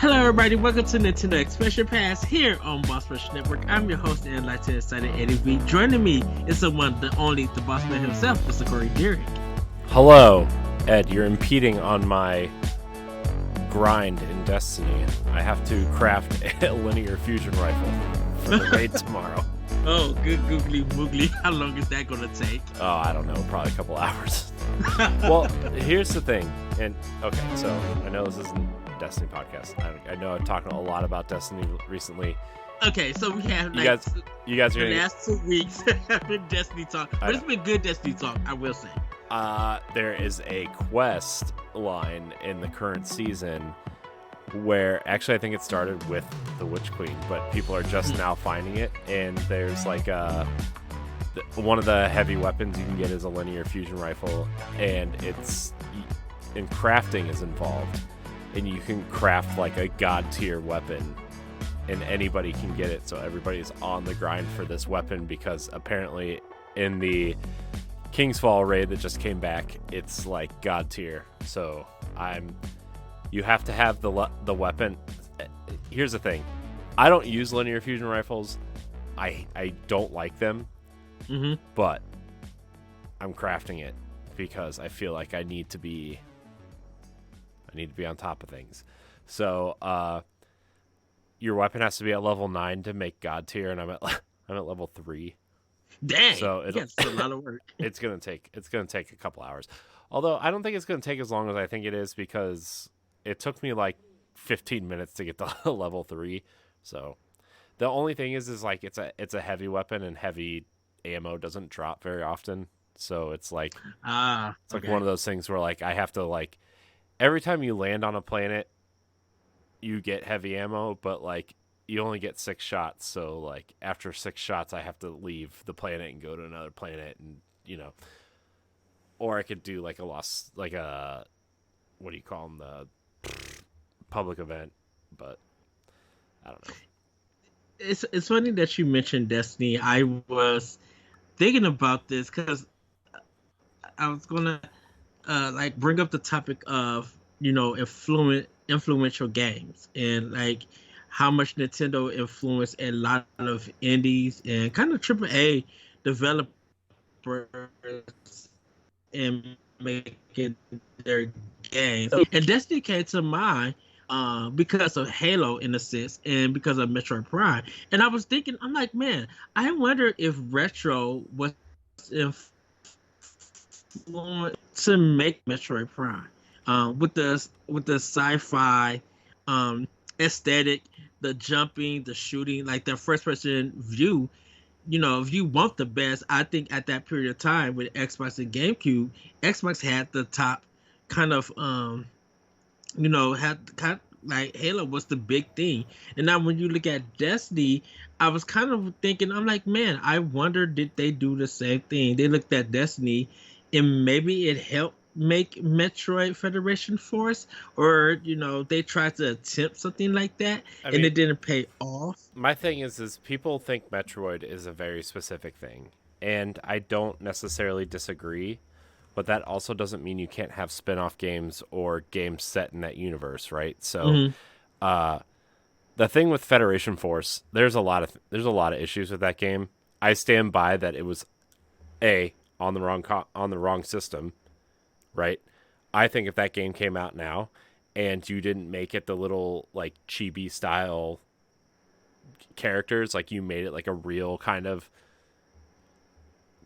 Hello, everybody. Welcome to Nintendo Expansion Pass here on Boss Rush Network. I'm your host and Lights Excited Eddie V. Joining me is the one, the only, the boss man himself, Mr. Corey Derrick. Hello, Ed. You're impeding on my grind in Destiny. I have to craft a linear fusion rifle for the raid tomorrow. Oh, good googly moogly. How long is that going to take? Oh, I don't know. Probably a couple hours. Well, here's the thing. And okay, so I know this isn't a Destiny podcast. I know I've talked a lot about Destiny recently. Okay, so we have you guys are the last 2 weeks have been Destiny talk, but it's been good Destiny talk, I will say. There is a quest line in the current season where actually I think it started with the Witch Queen, but people are just now finding it, and there's like one of the heavy weapons you can get is a linear fusion rifle, and crafting is involved, and you can craft like a god tier weapon, and anybody can get it, so everybody's on the grind for this weapon because apparently in the King's Fall raid that just came back, it's like god tier. So you have to have the weapon. Here's the thing, I don't use linear fusion rifles. I don't like them, but I'm crafting it because I feel like I need to be on top of things. So your weapon has to be at level 9 to make god tier, and I'm at level 3. Dang, so that's a lot of work. It's gonna take a couple hours. Although I don't think it's gonna take as long as I think it is, because it took me like 15 minutes to get to level 3. So the only thing is like it's a heavy weapon, and heavy ammo doesn't drop very often. So it's like one of those things where like I have to, like, every time you land on a planet you get heavy ammo, but like you only get 6 shots, so like after 6 shots I have to leave the planet and go to another planet, and or I could do like a what do you call them, the public event, but I don't know. It's funny that you mentioned Destiny. I was thinking about this because I was gonna like bring up the topic of influential games, and like how much Nintendo influenced a lot of indies and kind of AAA developers in making their games. And Destiny came to mind because of Halo in a sense, and because of Metroid Prime. And I was thinking, I'm like, man, I wonder if Retro was influenced to make Metroid Prime with the sci-fi aesthetic, the jumping, the shooting, like the first person view. If you want the best, I think at that period of time with Xbox and GameCube, Xbox had the top kind of like Halo was the big thing. And now when you look at Destiny, I was kind of thinking, I'm like, man, I wonder, did they do the same thing? They looked at Destiny and maybe it helped make Metroid Federation Force, or they tried to attempt something like that, and it didn't pay off. My thing is people think Metroid is a very specific thing, and I don't necessarily disagree, but that also doesn't mean you can't have spin-off games or games set in that universe, right? So the thing with Federation Force, there's a lot of issues with that game. I stand by that it was on the wrong system, right? I think if that game came out now and you didn't make it the little like chibi style characters, like you made it like a real kind of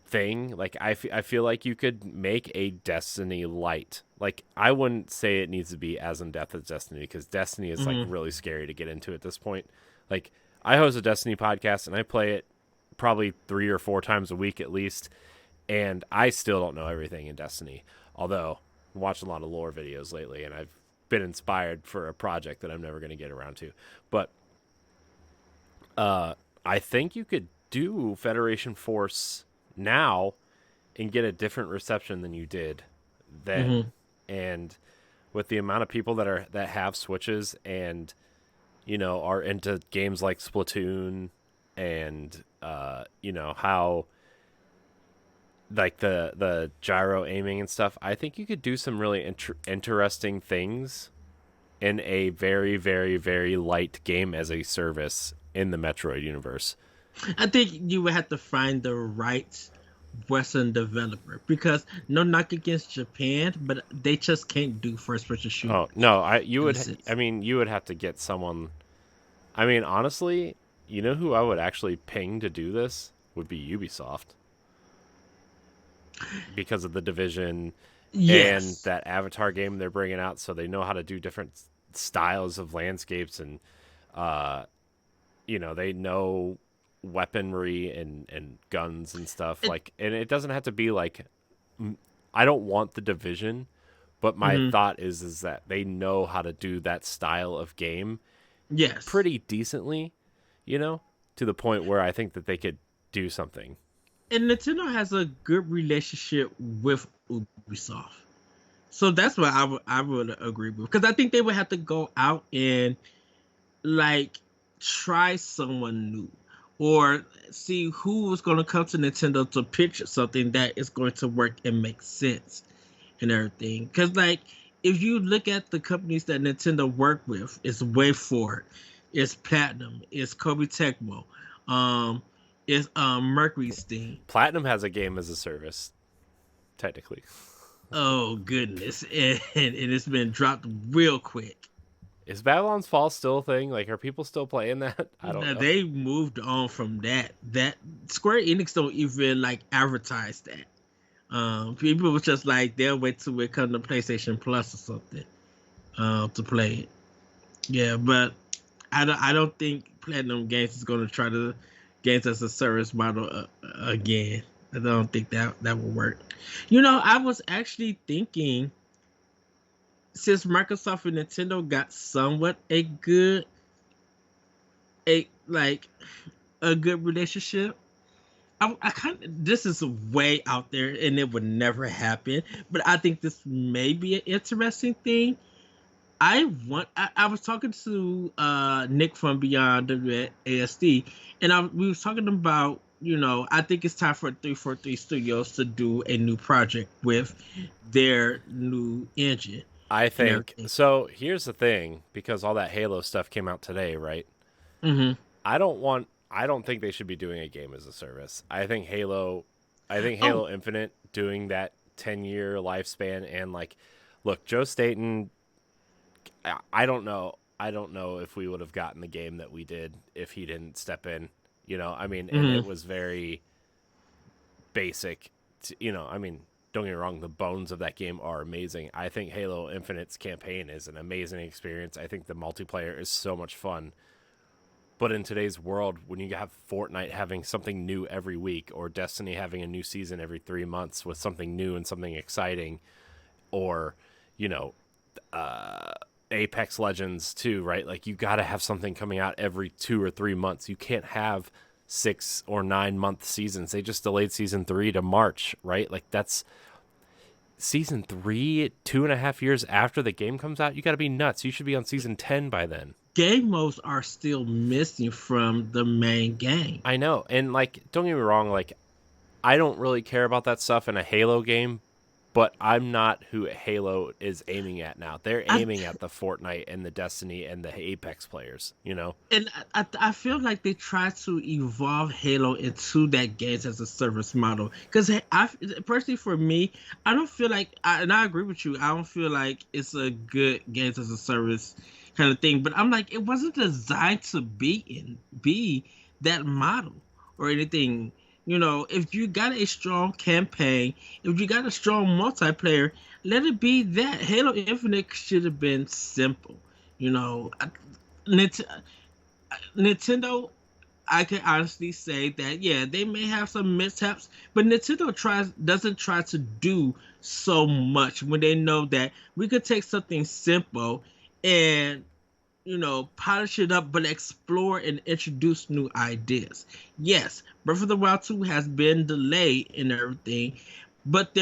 thing, like I feel like you could make a Destiny light. Like I wouldn't say it needs to be as in depth as Destiny, because Destiny is like really scary to get into at this point. Like I host a Destiny podcast and I play it probably 3 or 4 times a week at least, and I still don't know everything in Destiny. Although I'm watching a lot of lore videos lately, and I've been inspired for a project that I'm never going to get around to. But I think you could do Federation Force now and get a different reception than you did then. And with the amount of people that have Switches and are into games like Splatoon, and how like the gyro aiming and stuff, I think you could do some really interesting things in a very, very, very light game as a service in the Metroid universe. I think you would have to find the right Western developer because no knock against Japan, but they just can't do first person Oh shooters no, in a sense. you would have to get someone. I mean, honestly, you know who I would actually ping to do this would be Ubisoft because of the Division and Yes. that Avatar game they're bringing out, so they know how to do different styles of landscapes and uh, they know weaponry and guns and stuff It, like, and it doesn't have to be like I don't want the Division, but my mhm. thought is that they know how to do that style of game Yes. pretty decently, you know, to the point where I think that they could do something. And Nintendo has a good relationship with Ubisoft. So that's what I would agree with because I think they would have to go out and like try someone new or see who was going to come to Nintendo to pitch something that is going to work and make sense and everything. Because like if you look at the companies that Nintendo work with, it's WayForward, it's Platinum, it's Kobe Tecmo, um, it's Mercury Steam. Platinum has a game as a service, technically. Oh goodness, and it's been dropped real quick. Is Babylon's Fall still a thing? Like, are people still playing that? I don't Now know. they moved on from that. That Square Enix don't even like advertise that. People was just like they'll wait till it come to PlayStation Plus or something, to play it. Yeah, but I don't think Platinum Games is going to try to games as a service model again. I don't think that will work. I was actually thinking since Microsoft and Nintendo got somewhat a like a good relationship. I kind of this is way out there and it would never happen, but I think this may be an interesting thing. I was talking to Nick from Beyond ASD, and we was talking about I think it's time for 343 Studios to do a new project with their new engine I and think everything. so. Here's the thing, because all that Halo stuff came out today, right? Hmm. I don't think they should be doing a game as a service. I think Oh, Halo Infinite doing that 10-year lifespan and like, look, Joe Staten. I don't know. I don't know if we would have gotten the game that we did if he didn't step in. I mean, and it hmm was very basic. I mean, don't get me wrong, the bones of that game are amazing. I think Halo Infinite's campaign is an amazing experience. I think the multiplayer is so much fun. But in today's world, when you have Fortnite having something new every week, or Destiny having a new season every 3 months with something new and something exciting, or, you know, uh, Apex Legends too, right? Like, you got to have something coming out every 2 or 3 months. You can't have 6 or 9 month seasons. They just delayed season 3 to March, right? Like, that's season 3, 2.5 years after the game comes out. You got to be nuts. You should be on season 10 by then. game modes are still missing from the main game. I know. And, like, don't get me wrong, like, I don't really care about that stuff in a Halo game, but I'm not who Halo is aiming at now. They're I aiming at the Fortnite and the Destiny and the Apex players, you know? and I feel like they try to evolve Halo into that games as a service model. Because I personally, for me, I don't feel like, and I agree with you. I don't feel like it's a good games as a service kind of thing. But I'm like, it wasn't designed to be that model or anything. If you got a strong campaign, if you got a strong multiplayer, let it be that. Halo Infinite should have been simple. You know, Nint- Nintendo, I can honestly say that yeah, they may have some mishaps, but Nintendo doesn't try to do so much when they know that we could take something simple and polish it up, but explore and introduce new ideas. Yes, Breath of the Wild 2 has been delayed and everything, but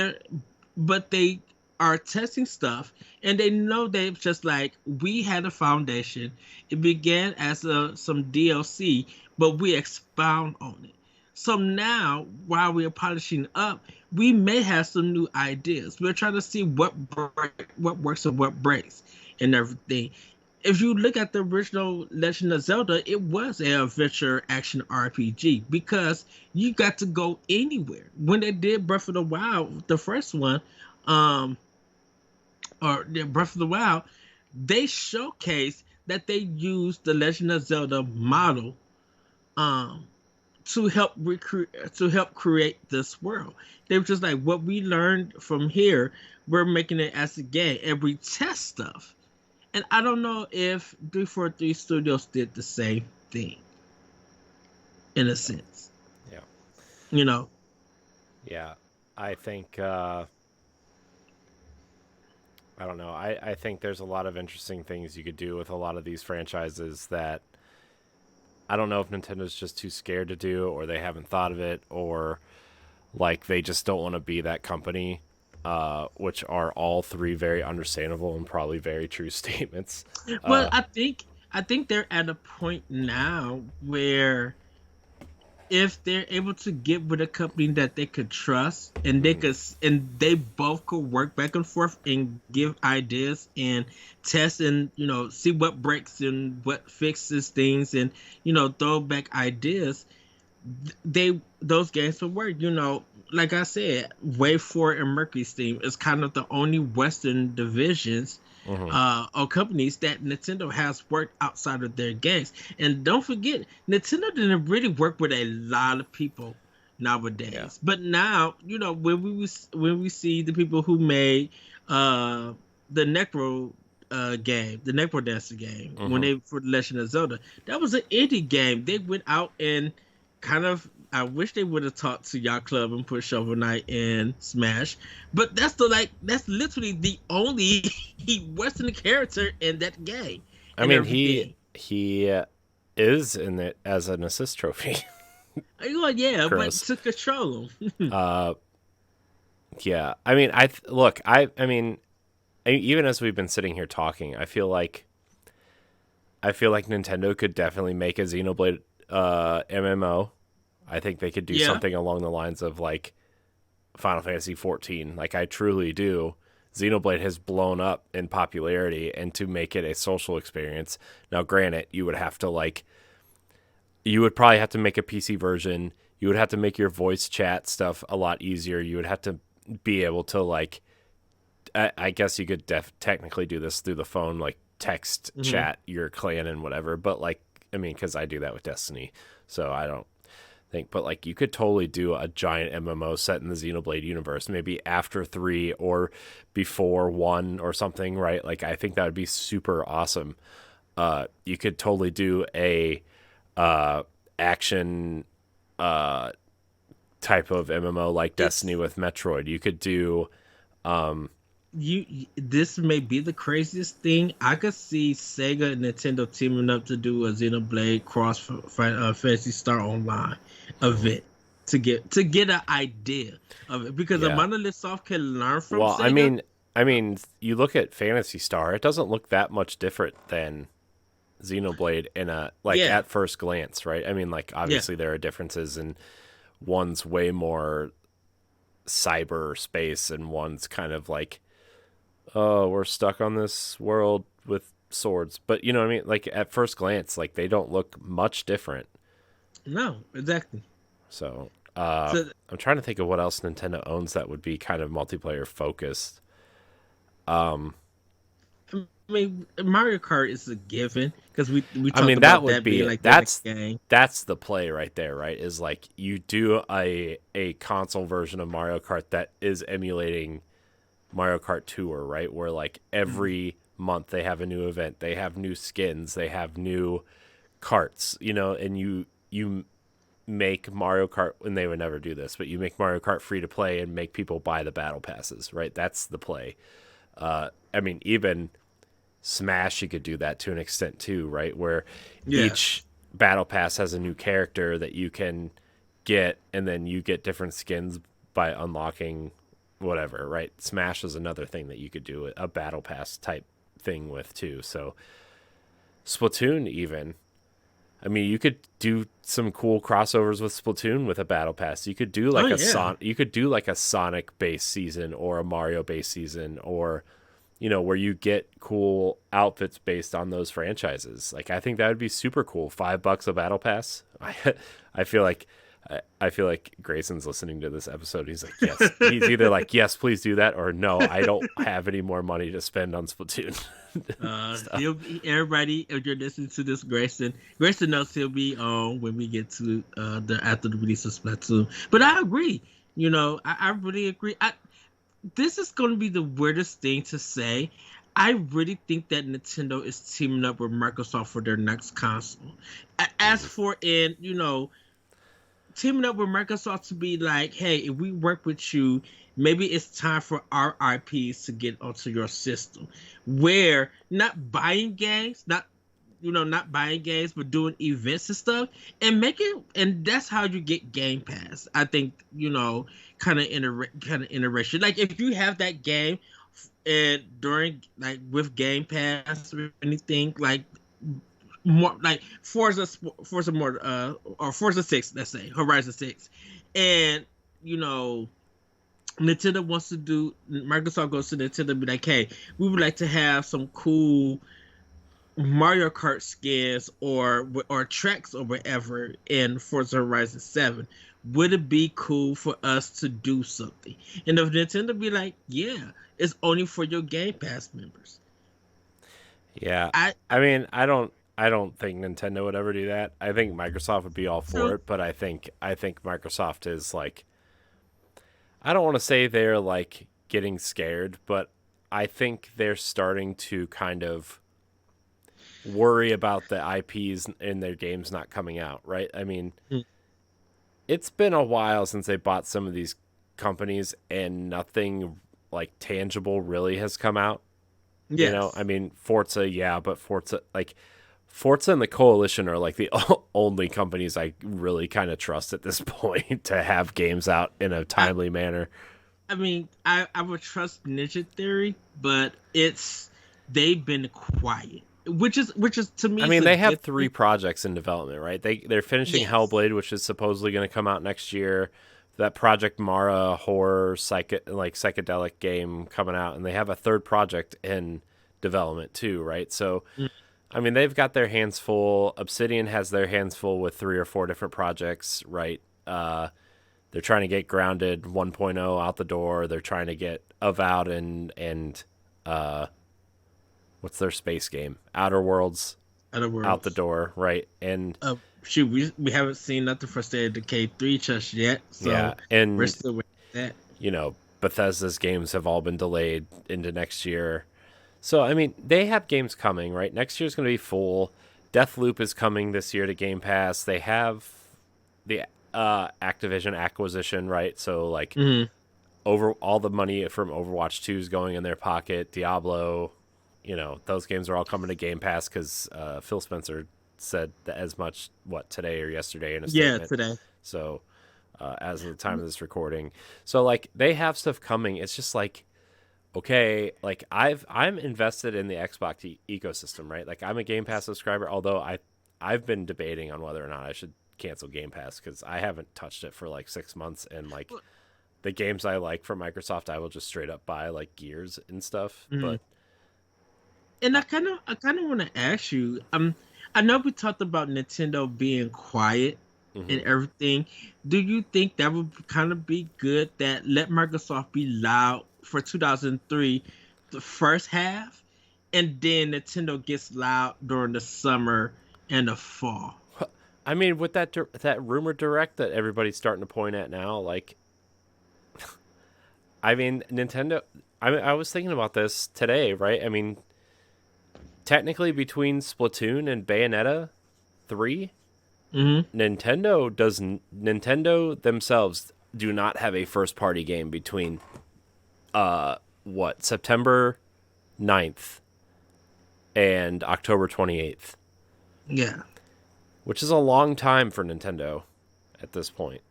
they are testing stuff and they know they just like we had a foundation. It began as some DLC, but we expound on it. So now, while we are polishing up, we may have some new ideas. We're trying to see what works and what breaks. and everything. If you look at the original Legend of Zelda, it was an adventure action RPG because you got to go anywhere. When they did Breath of the Wild, the first one, um, or yeah, Breath of the Wild, they showcased that they used the Legend of Zelda model um to help create this world. They were just like, what we learned from here, we're making it as a game, and we test stuff. And I don't know if 343 Studios did the same thing in a sense. Yeah. You know, Yeah. I think I don't know. I think there's a lot of interesting things you could do with a lot of these franchises that I don't know if Nintendo's just too scared to do, or they haven't thought of it, or like they just don't want to be that company, which are all three very understandable and probably very true statements. well, I think they're at a point now where if they're able to get with a company that they could trust and they both could work back and forth and give ideas and test and see what breaks and what fixes things and throw back ideas, they those games will work. Like I said, Wave 4 and Mercury Steam is kind of the only Western divisions Mm-hmm. or companies that Nintendo has worked outside of their games. And don't forget, Nintendo didn't really work with a lot of people nowadays. Yeah. But now, when we see the people who made the Necro game, the Necro Dancer game, when Mm-hmm. they for the Legend of Zelda, that was an indie game. They went out and kind of. I wish they would have talked to Yacht Club and put Shovel Knight and Smash, but that's literally the only Western character in that game I and mean, he everything. he is in it as an assist trophy. I go, yeah, but Gross. to control him. Uh, yeah. I mean, look. I mean, even as we've been sitting here talking, I feel like Nintendo could definitely make a Xenoblade MMO. I think they could do Yeah, something along the lines of like Final Fantasy 14. Like I truly do. Xenoblade has blown up in popularity, and to make it a social experience. Now, granted, you would probably have to make a PC version. You would have to make your voice chat stuff a lot easier. You would have to be able to like I guess you could technically do this through the phone, like text hmm chat your clan and whatever. But like, I mean, because I do that with Destiny, so I don't think. But like, you could totally do a giant MMO set in the Xenoblade universe, maybe after 3 or before 1 or something, right? Like, I think that would be super awesome. You could totally do a uh, action uh, type of MMO like Destiny it's with Metroid. You could do this may be the craziest thing. I could see Sega and Nintendo teaming up to do a Xenoblade Fantasy Star Online mhm. event to get an idea of it because a Yeah. Monolith Soft can learn from Well, Sega. you look at Fantasy Star, it doesn't look that much different than Xenoblade in a like Yeah, at first glance, right? I mean, like yeah. obviously there are differences, and one's way more cyberspace, and one's kind of like, oh, we're stuck on this world with swords. But you know what I mean? Like at first glance, like they don't look much different. No, exactly. So So I'm trying to think of what else Nintendo owns that would be kind of multiplayer focused. Um, I mean, Mario Kart is a given because we I talked mean, that about would that be being it. like the next game. That's the play right there, right? Is like you do a console version of Mario Kart that is emulating Mario Kart Tour, right? Where like Mhm. every month they have a new event, they have new skins, they have new carts, and you make Mario Kart, and they would never do this, but you make Mario Kart free to play and make people buy the battle passes, right? That's the play. I mean, even Smash, you could do that to an extent too, right? Where each Yes. battle pass has a new character that you can get, and then you get different skins by unlocking whatever, right? Smash is another thing that you could do a battle pass type thing with too. So Splatoon, even. I mean, you could do some cool crossovers with Splatoon with a battle pass. You could do Oh like yeah. you could do like a Sonic based season or a Mario based season or where you get cool outfits based on those franchises. Like, I think that would be super cool. $5 a battle pass. I feel like I feel like Grayson's listening to this episode. He's like, yes. He's either like, yes, please do that, or no, I don't have any more money to spend on Splatoon. Everybody, if you're listening to this, Grayson knows he'll be on when we get to after the release of Splatoon. But I agree. I really agree. This is going to be the weirdest thing to say. I really think that Nintendo is teaming up with Microsoft for their next console. As for teaming up with Microsoft to be like, hey, if we work with you, maybe it's time for our IPs to get onto your system. Where not buying games, not buying games, but doing events and stuff, and that's how you get Game Pass. I think kind of integration. Like if you have that game, and during with Game Pass or anything like more like Forza more or Forza 6, let's say Horizon 6, and Nintendo wants to do. Microsoft goes to Nintendo and be like, hey, we would like to have some cool Mario Kart skins or tracks or whatever in Forza Horizon 7. Would it be cool for us to do something? And if Nintendo be like, yeah, it's only for your Game Pass members. Yeah, I mean, I don't think Nintendo would ever do that. I think Microsoft would be all for it, but I think Microsoft is like, I don't want to say they're like getting scared, but I think they're starting to kind of worry about the IPs in their games not coming out, right? I mean, it's been a while since they bought some of these companies and nothing like tangible really has come out. Yes. I mean, Forza, yeah, but Forza and the Coalition are like the only companies I really kind of trust at this point to have games out in a timely manner. I mean, I would trust Ninja Theory, but they've been quiet. Which is to me. I mean, they have 3 projects in development, right? They're finishing Hellblade, which is supposedly going to come out next year. That Project Mara horror psychedelic game coming out, and they have a 3rd project in development too, right? So, I mean, they've got their hands full. Obsidian has their hands full with 3 or 4 different projects, right? They're trying to get Grounded 1.0 out the door. They're trying to get Avowed and what's their space game? Outer Worlds out the door, right? And we haven't seen nothing for State of Decay 3 just yet. So yeah, and we're still waiting for that. Bethesda's games have all been delayed into next year. So I mean, they have games coming, right? Next year's going to be full. Deathloop is coming this year to Game Pass. They have the Activision acquisition, right? So like over all the money from Overwatch 2 is going in their pocket. Diablo, those games are all coming to Game Pass because Phil Spencer said as much today or yesterday in a statement. Yeah, today. So as of the time of this recording, so like they have stuff coming. It's just like, okay, like I'm invested in the Xbox ecosystem, right? Like I'm a Game Pass subscriber, although I've been debating on whether or not I should cancel Game Pass because I haven't touched it for like 6 months, and like the games I like from Microsoft, I will just straight up buy, like Gears and stuff. But and I kind of want to ask you, I know we talked about Nintendo being quiet and everything. Do you think that would kind of be good, that let Microsoft be loud for 2003, the first half, and then Nintendo gets loud during the summer and the fall? I mean, with that rumor direct that everybody's starting to point at now, like, I mean, Nintendo. I was thinking about this today, right? I mean, technically, between Splatoon and Bayonetta 3, Nintendo themselves do not have a first party game between September 9th and October 28th. Yeah. Which is a long time for Nintendo at this point.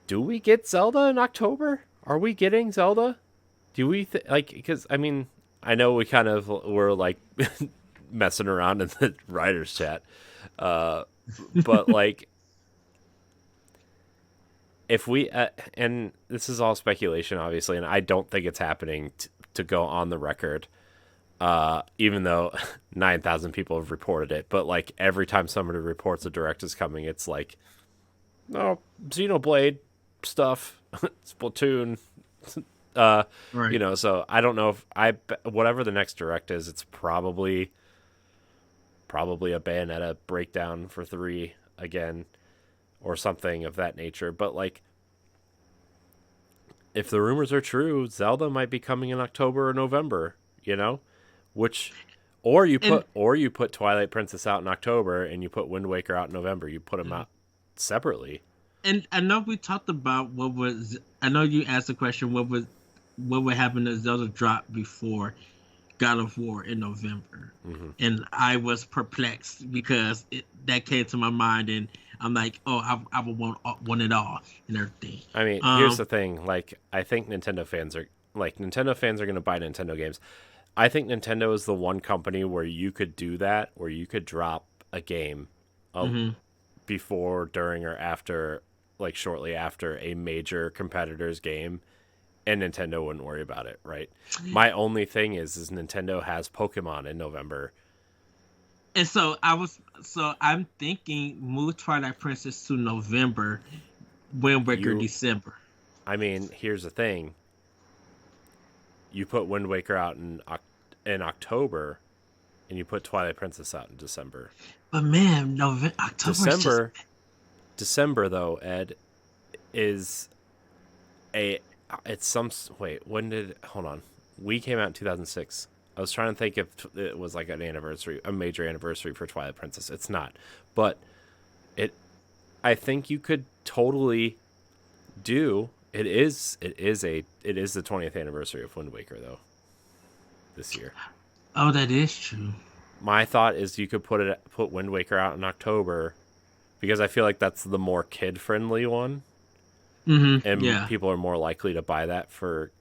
Do we get Zelda in October? Are we getting Zelda? Do we because I mean, I know we kind of were like messing around in the writers chat. But like, if we and this is all speculation, obviously, and I don't think it's happening to go on the record, even though 9,000 people have reported it. But like every time somebody reports a direct is coming, it's like, no, Xenoblade stuff, Splatoon, Right. So I don't know if whatever the next direct is, it's probably a Bayonetta breakdown for 3 again, or something of that nature. But like, if the rumors are true, Zelda might be coming in October or November, which, And or you put Twilight Princess out in October and you put Wind Waker out in November. You put them out separately. and I know we talked about what was. I know you asked the question what would happen to Zelda drop before God of War in November, and I was perplexed because that came to my mind, and I'm like, oh, I would want it all and everything. I mean, here's the thing. Like, I think Nintendo fans are going to buy Nintendo games. I think Nintendo is the one company where you could do that, where you could drop a game before, during, or after, like shortly after a major competitor's game, and Nintendo wouldn't worry about it, right? My only thing is Nintendo has Pokemon in November. And I'm thinking move Twilight Princess to November, Wind Waker December. I mean, here's the thing. You put Wind Waker out in October, and you put Twilight Princess out in December. But man, October. December though, Ed, is hold on. We came out in 2006. I was trying to think if it was like an anniversary, a major anniversary for Twilight Princess. It's not, but I think you could totally do. It is the 20th anniversary of Wind Waker though. This year. Oh, that is true. My thought is you could put Wind Waker out in October, because I feel like that's the more kid friendly one. And people are more likely to buy that for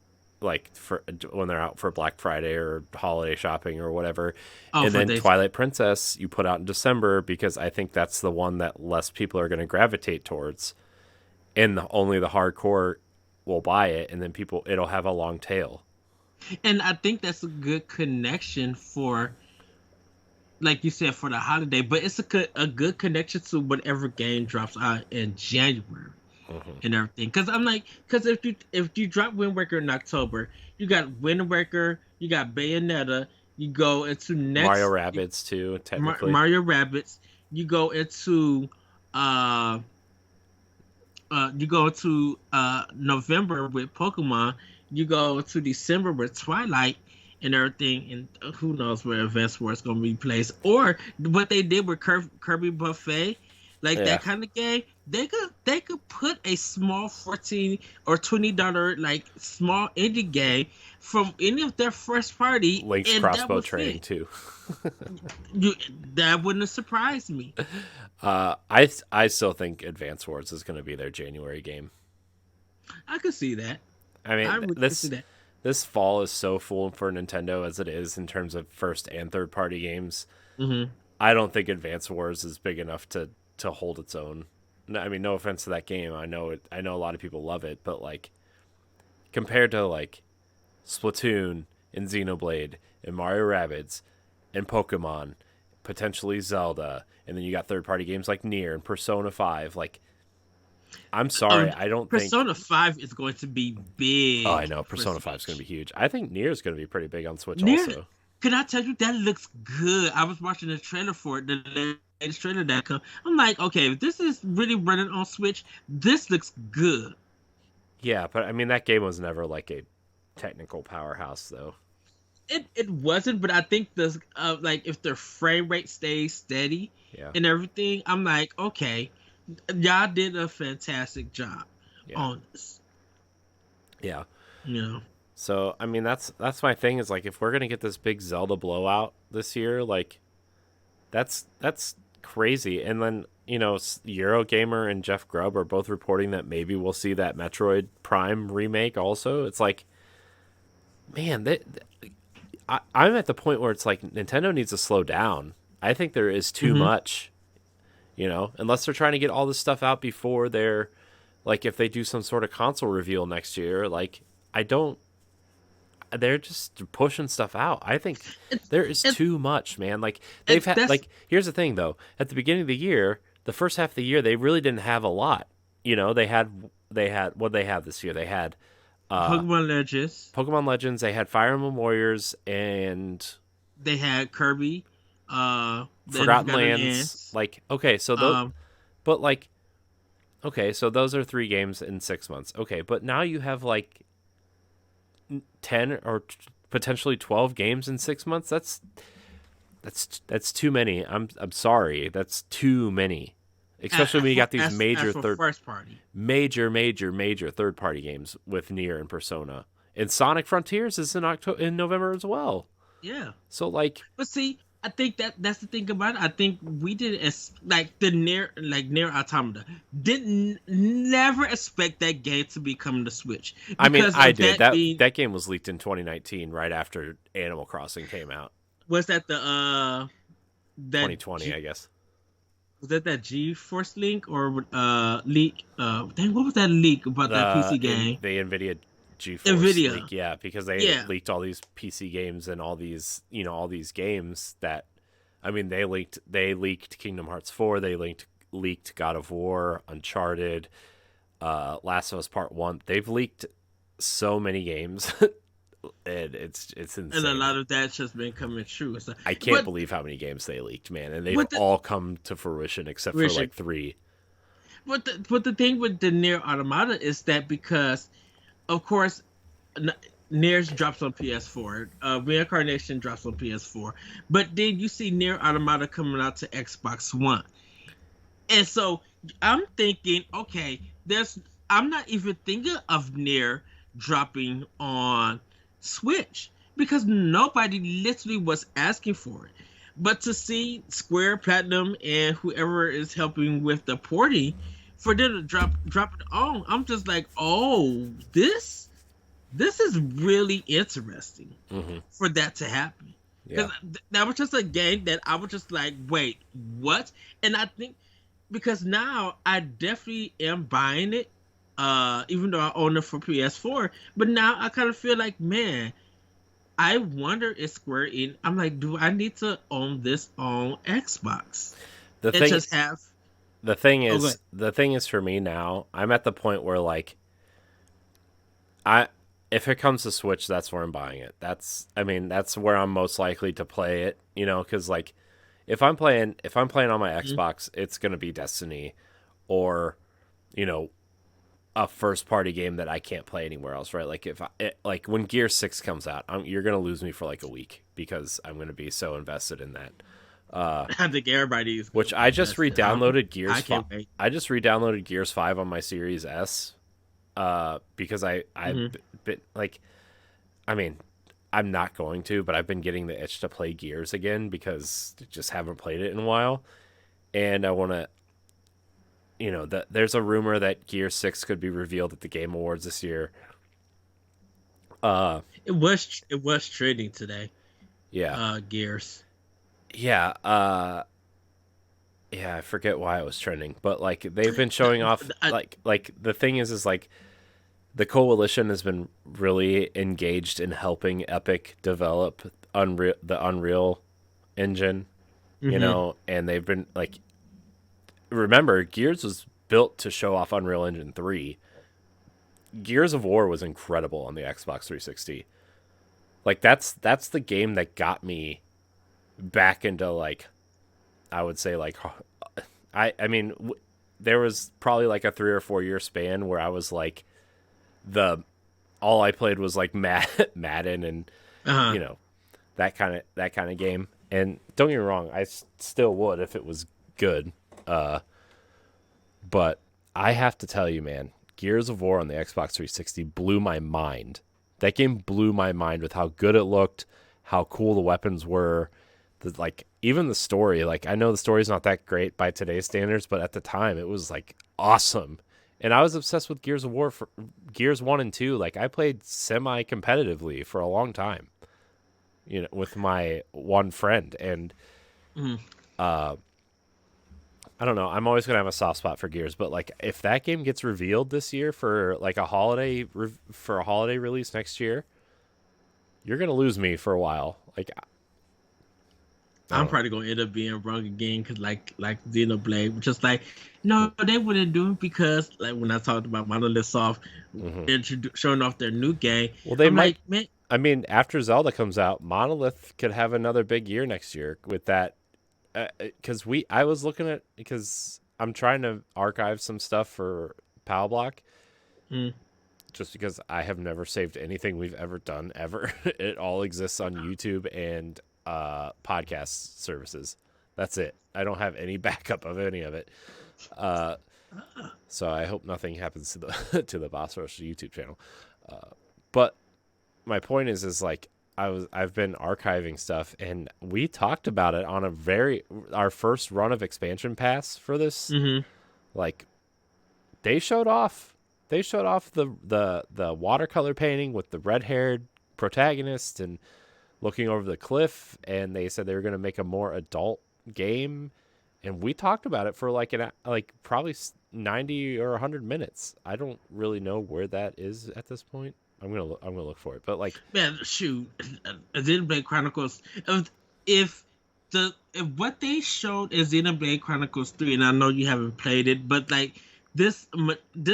when they're out for Black Friday or holiday shopping or whatever. And then Twilight Princess you put out in December, because I think that's the one that less people are going to gravitate towards, and only the hardcore will buy it, and then it'll have a long tail. And I think that's a good connection for, like you said, for the holiday, but it's a good connection to whatever game drops out in January. And everything, because if you drop Wind Waker in October, you got Wind Waker, you got Bayonetta, you go into next Mario Rabbids too, technically. Mario Rabbids, you go into November with Pokemon, you go to December with Twilight and everything, and who knows where Advance Wars is going to be placed, or what they did with Kirby Buffet. That kind of game, they could put a small $14 or $20 like small indie game from any of their first party. Link's crossbow training too. That wouldn't have surprised me. I still think Advance Wars is going to be their January game. I could see that. I mean, this fall is so full for Nintendo as it is in terms of first and third party games. I don't think Advance Wars is big enough to hold its own. I mean, no offense to that game. I know a lot of people love it, but like compared to like Splatoon and Xenoblade and Mario Rabbids and Pokemon, potentially Zelda, and then you got third-party games like Nier and Persona 5. Like, I'm sorry, I don't think Persona 5 is going to be big. Oh, I know. Persona 5 is going to be huge. I think Nier is going to be pretty big on Switch also. Can I tell you, that looks good. I was watching the trailer for it, the latest trailer that come. I'm like, okay, if this is really running on Switch, this looks good. Yeah, but I mean, that game was never like a technical powerhouse, though. It wasn't, but I think the like if the frame rate stays steady and everything, I'm like, okay, y'all did a fantastic job on this. Yeah. You know. So I mean, that's my thing is like, if we're gonna get this big Zelda blowout this year, like that's crazy. And then Eurogamer and Jeff Grubb are both reporting that maybe we'll see that Metroid Prime remake also. It's like, man, I'm at the point where it's like Nintendo needs to slow down. I think there is too much, unless they're trying to get all this stuff out before they're like, if they do some sort of console reveal next year, like I don't they're just pushing stuff out. I think It's there is it's too much, man. Like they've it, had that's like here's the thing though. At the beginning of the year, the first half of the year, they really didn't have a lot. They had what they have this year. They had uh Pokemon Legends. Pokemon Legends, they had Fire Emblem Warriors and They had Kirby, the End of Forgotten Forgotten Lands. Lands. Like okay, so those Um, but like okay, so those are 3 games in 6 months. Okay, but now you have like 10 or potentially 12 games in 6 months. That's too many. I'm sorry. That's too many. Especially when you got these as for first party. major third party games with Nier and Persona. And Sonic Frontiers is in November as well. Yeah. So like But see, I think that's the thing about it. I think we did as like the near Automata didn't never expect that game to be coming to Switch I mean, because I of did. that being That game was leaked in 2019 right after Animal Crossing came out. was that the that 2020, I guess. was that G Force Link or leak dang, what was that leak about that PC game? The Nvidia GeForce Nvidia. leak, yeah, because they Yeah. leaked all these PC games and all these, all these games that, I mean, they leaked Kingdom Hearts 4, they leaked God of War, Uncharted, Last of Us Part 1. They've leaked so many games, and it's insane. And a lot of that's just been coming true. So, I can't but, believe how many games they leaked, man, and they've but the, all come to fruition except for like 3. but the thing with the Near Automata is that because, of course, Nier drops on PS4, Reincarnation drops on PS4, but then you see Near Automata coming out to Xbox One, and so I'm thinking, okay, I'm not even thinking of Nier dropping on Switch because nobody literally was asking for it. But to see Square Platinum and whoever is helping with the porting for them to drop it on, I'm just like, oh, this is really interesting for that to happen. Because that was just a game that I was just like, wait, what? And I think because now I definitely am buying it, even though I own it for PS4. But now I kind of feel like, man, I wonder if Square Enix. I'm like, do I need to own this on Xbox? The And thing, just have. the thing Oh, go is, ahead. the thing is for me now, I'm at the point where like, if it comes to Switch, that's where I'm buying it. That's where I'm most likely to play it, because like, if I'm playing on my Xbox, it's gonna be Destiny, or, a first party game that I can't play anywhere else, right? Like like when Gear 6 comes out, you're gonna lose me for like a week because I'm gonna be so invested in that. I think everybody is. Which I just re-downloaded Gears. I can't wait. I just re-downloaded Gears 5 on my Series S, because been like, I mean, I'm not going to, but I've been getting the itch to play Gears again because I just haven't played it in a while, and I want to. There's a rumor that Gear 6 could be revealed at the Game Awards this year. It was trending today. Yeah. Gears. Yeah. Yeah, I forget why it was trending, but like they've been showing off like the thing is like the coalition has been really engaged in helping Epic develop the Unreal engine, and they've been like, remember, Gears was built to show off Unreal Engine 3. Gears of War was incredible on the Xbox 360. Like that's the game that got me back into like, I would say like, there was probably like a 3 or 4 year span where I was like, all I played was like Madden and that kind of game. And don't get me wrong, I still would if it was good. But I have to tell you, man, Gears of War on the Xbox 360 blew my mind. That game blew my mind with how good it looked, how cool the weapons were, even the story. Like, I know the story's not that great by today's standards, but at the time it was like awesome. And I was obsessed with Gears of War for Gears 1 and 2. Like, I played semi-competitively for a long time, with my one friend. And I don't know. I'm always going to have a soft spot for Gears, but like if that game gets revealed this year for like a holiday release next year, you're gonna lose me for a while. Like, I I'm don't know. probably gonna end up being wrong again because like Xenoblade, just like no, they wouldn't do it because like when I talked about Monolith Soft Mm-hmm. showing off their new game, Well, they I'm might. like, man, I mean, after Zelda comes out, Monolith could have another big year next year with that. Because I was looking at, because I'm trying to archive some stuff for Pal Block, mm, just because I have never saved anything we've ever done ever. It all exists on YouTube and podcast services. That's it. I don't have any backup of any of it. Uh, so I hope nothing happens to the to the Boss Rush YouTube channel. But my point is like I've been archiving stuff, and we talked about it on our first run of expansion pass for this. mm-hmm. Like, they showed off the watercolor painting with the red haired protagonist and looking over the cliff, and they said they were going to make a more adult game, and we talked about it for like probably 90 or 100 minutes. I don't really know where that is at this point. I'm gonna look for it, but like, Man, shoot, Xenoblade Chronicles. If if what they showed is Xenoblade Chronicles 3, and I know you haven't played it, but like this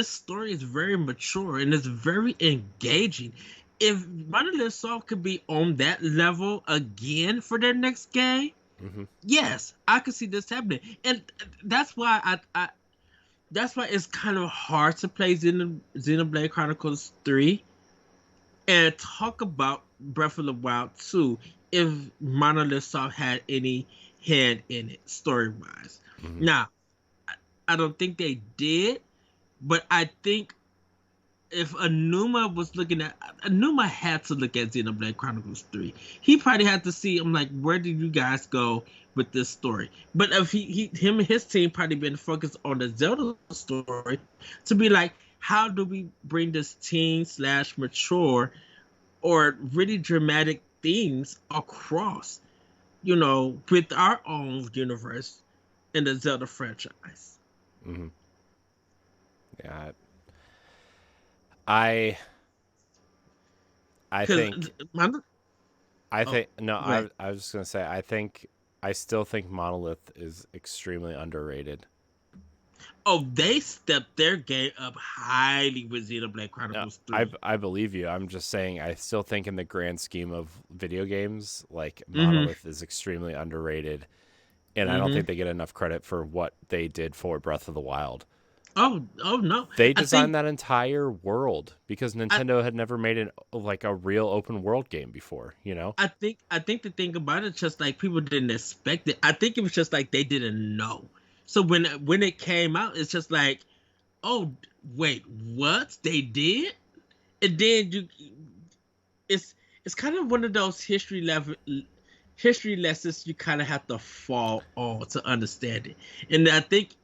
story is very mature and it's very engaging. If Monolith Soft could be on that level again for their next game, mm-hmm. yes, I could see this happening, and that's why I that's why it's kind of hard to play Xenoblade Chronicles 3 and talk about Breath of the Wild 2 if Monolith Soft had any hand in it story wise. Mm-hmm. Now, I don't think they did, but I think if Anuma had to look at Xenoblade Chronicles 3. He probably had to see, I'm like, where did you guys go with this story? But if him and his team probably been focused on the Zelda story to be like, how do we bring this teen/mature or really dramatic themes across, with our own universe in the Zelda franchise? Mm-hmm. Yeah, I think no, I was just gonna say, I still think Monolith is extremely underrated. Oh, they stepped their game up highly with Xenoblade Chronicles 3. I believe you. I'm just saying, I still think in the grand scheme of video games, like, Mm-hmm. Monolith is extremely underrated, and I don't think they get enough credit for what they did for Breath of the Wild. Oh no! They designed that entire world because Nintendo had never made a real open world game before. I think the thing about it, just like people didn't expect it. I think it was just like they didn't know. So when it came out, it's just like, oh wait, what they did, and then it's kind of one of those history lessons you kind of have to fall on to understand it. And I think